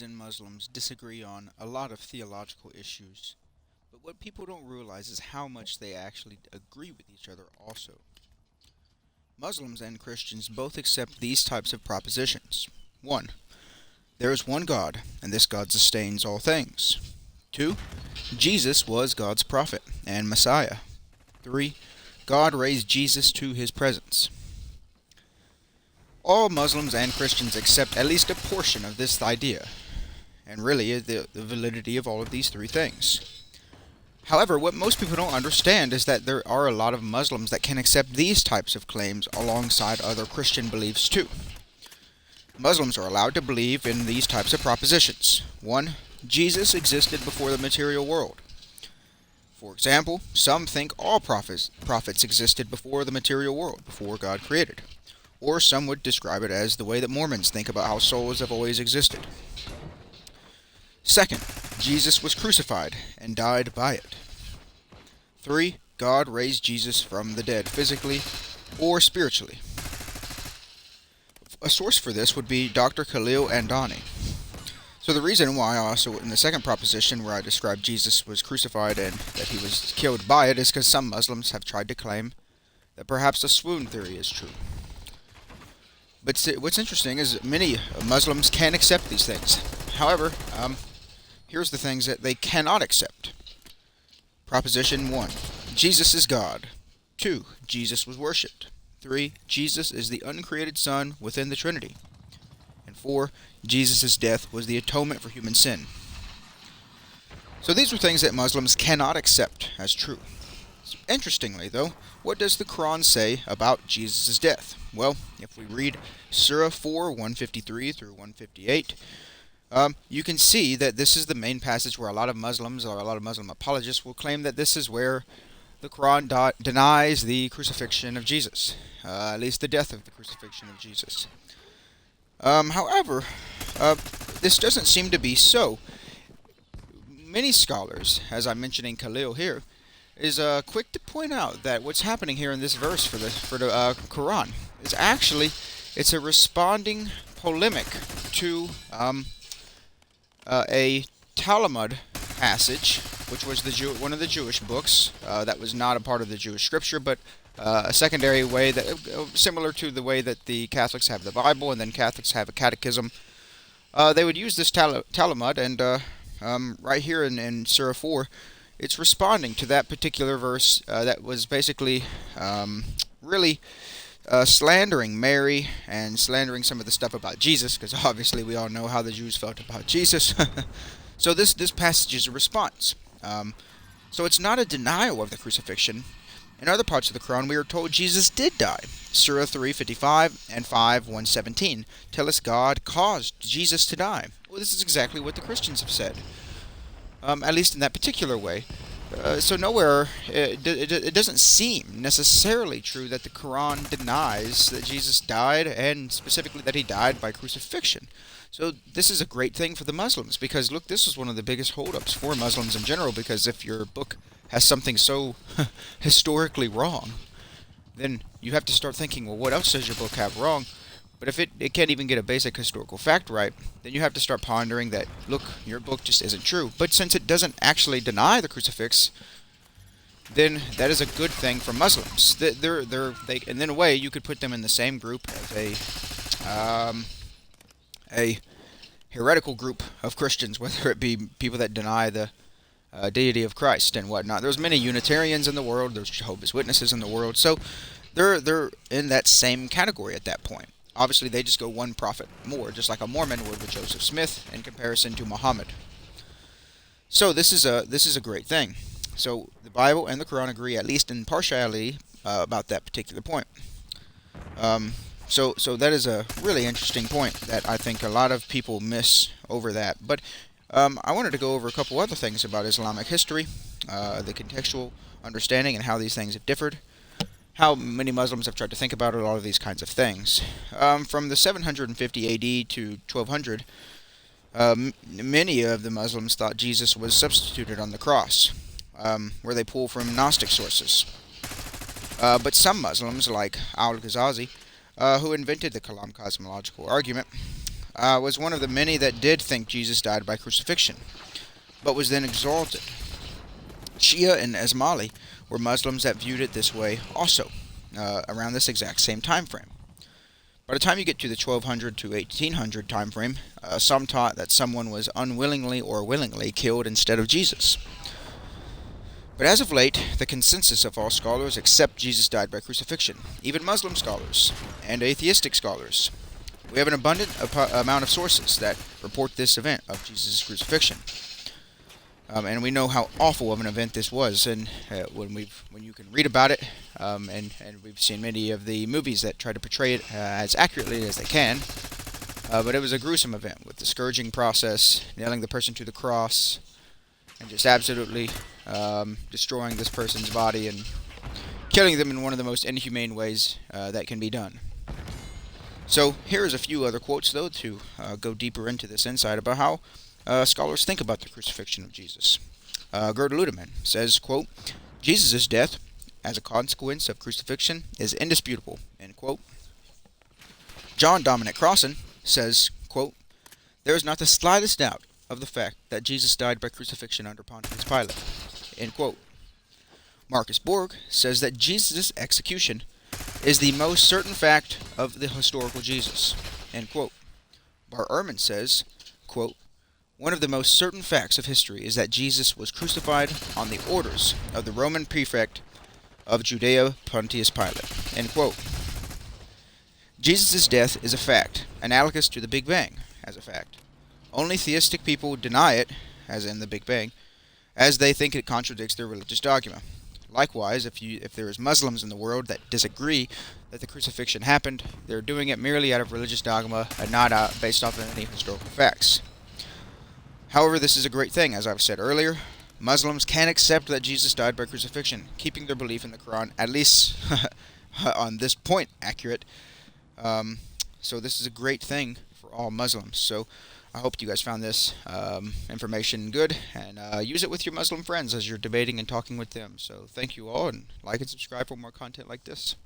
And Muslims disagree on a lot of theological issues, but what people don't realize is how much they actually agree with each other also. Muslims and Christians both accept these types of propositions. 1. There is one God, and this God sustains all things. 2. Jesus was God's prophet and Messiah. 3. God raised Jesus to his presence. All Muslims and Christians accept at least a portion of this idea, and really the validity of all of these three things. However, what most people don't understand is that there are a lot of Muslims that can accept these types of claims alongside other Christian beliefs too. Muslims are allowed to believe in these types of propositions. 1. Jesus existed before the material world. For example, some think all prophets existed before the material world, before God created. Or some would describe it as the way that Mormons think about how souls have always existed. Second, Jesus was crucified and died by it. 3. God raised Jesus from the dead physically or spiritually. A source for this would be Dr. Khalil Andani. So the reason why also in the second proposition where I described Jesus was crucified and that he was killed by it is because some Muslims have tried to claim that perhaps the swoon theory is true. But what's interesting is that many Muslims can accept these things. However, here's the things that they cannot accept. Proposition 1. Jesus is God. 2. Jesus was worshipped. 3. Jesus is the uncreated Son within the Trinity. And 4. Jesus' death was the atonement for human sin. So these are things that Muslims cannot accept as true. Interestingly, though, what does the Quran say about Jesus' death? Well, if we read Surah 4, 153 through 158, you can see that this is the main passage where a lot of Muslims or a lot of Muslim apologists will claim that this is where the Quran denies the crucifixion of Jesus, at least the death of the crucifixion of Jesus. However, this doesn't seem to be so. Many scholars, as I'm mentioning Khalil here, is quick to point out that what's happening here in this verse for the Quran is actually it's a responding polemic to a Talmud passage, which was one of the Jewish books that was not a part of the Jewish scripture, but a secondary way that similar to the way that the Catholics have the Bible and then Catholics have a catechism. They would use this Talmud, and right here in Surah 4, it's responding to that particular verse that was basically really slandering Mary and slandering some of the stuff about Jesus, because obviously we all know how the Jews felt about Jesus. So this passage is a response. So it's not a denial of the crucifixion. In other parts of the Quran, we are told Jesus did die. Surah 3:55 and 5:117 tell us God caused Jesus to die. Well, this is exactly what the Christians have said, at least in that particular way. So nowhere, it doesn't seem necessarily true that the Quran denies that Jesus died, and specifically that he died by crucifixion. So this is a great thing for the Muslims, because look, this is one of the biggest holdups for Muslims in general, because if your book has something so historically wrong, then you have to start thinking, well, what else does your book have wrong? But if it can't even get a basic historical fact right, then you have to start pondering that, look, your book just isn't true. But since it doesn't actually deny the crucifix, then that is a good thing for Muslims. And in a way, you could put them in the same group as a heretical group of Christians, whether it be people that deny the deity of Christ and whatnot. There's many Unitarians in the world. There's Jehovah's Witnesses in the world. So they're in that same category at that point. Obviously, they just go one prophet more, just like a Mormon would with Joseph Smith in comparison to Muhammad. So this is a great thing. So the Bible and the Quran agree, at least in partiality, about that particular point. So that is a really interesting point that I think a lot of people miss over that. But I wanted to go over a couple other things about Islamic history, the contextual understanding and how these things have differed, how many Muslims have tried to think about a lot of these kinds of things. From the 750 AD to 1200, many of the Muslims thought Jesus was substituted on the cross, where they pull from Gnostic sources. But some Muslims, like Al-Ghazazi, who invented the Kalam cosmological argument, was one of the many that did think Jesus died by crucifixion, but was then exalted. Shia and Ismaili were Muslims that viewed it this way also, around this exact same time frame. By the time you get to the 1200 to 1800 time frame, some taught that someone was unwillingly or willingly killed instead of Jesus. But as of late, the consensus of all scholars accept Jesus died by crucifixion, even Muslim scholars and atheistic scholars. We have an abundant amount of sources that report this event of Jesus' crucifixion. And we know how awful of an event this was, and when you can read about it, and we've seen many of the movies that try to portray it as accurately as they can. But it was a gruesome event with the scourging process, nailing the person to the cross, and just absolutely destroying this person's body and killing them in one of the most inhumane ways that can be done. So here's a few other quotes, though, to go deeper into this insight about how scholars think about the crucifixion of Jesus. Gerda Ludemann says, quote, Jesus' death as a consequence of crucifixion is indisputable, end quote. John Dominic Crossan says, quote, there is not the slightest doubt of the fact that Jesus died by crucifixion under Pontius Pilate, end quote. Marcus Borg says that Jesus' execution is the most certain fact of the historical Jesus, end quote. Bar Ehrman says, quote, one of the most certain facts of history is that Jesus was crucified on the orders of the Roman prefect of Judea, Pontius Pilate, end quote. Jesus' death is a fact, analogous to the Big Bang as a fact. Only theistic people deny it, as in the Big Bang, as they think it contradicts their religious dogma. Likewise, if there is Muslims in the world that disagree that the crucifixion happened, they're doing it merely out of religious dogma and not based off of any historical facts. However, this is a great thing, as I've said earlier. Muslims can accept that Jesus died by crucifixion, keeping their belief in the Quran, at least on this point, accurate. So this is a great thing for all Muslims. So I hope you guys found this information good, and use it with your Muslim friends as you're debating and talking with them. So thank you all, and like and subscribe for more content like this.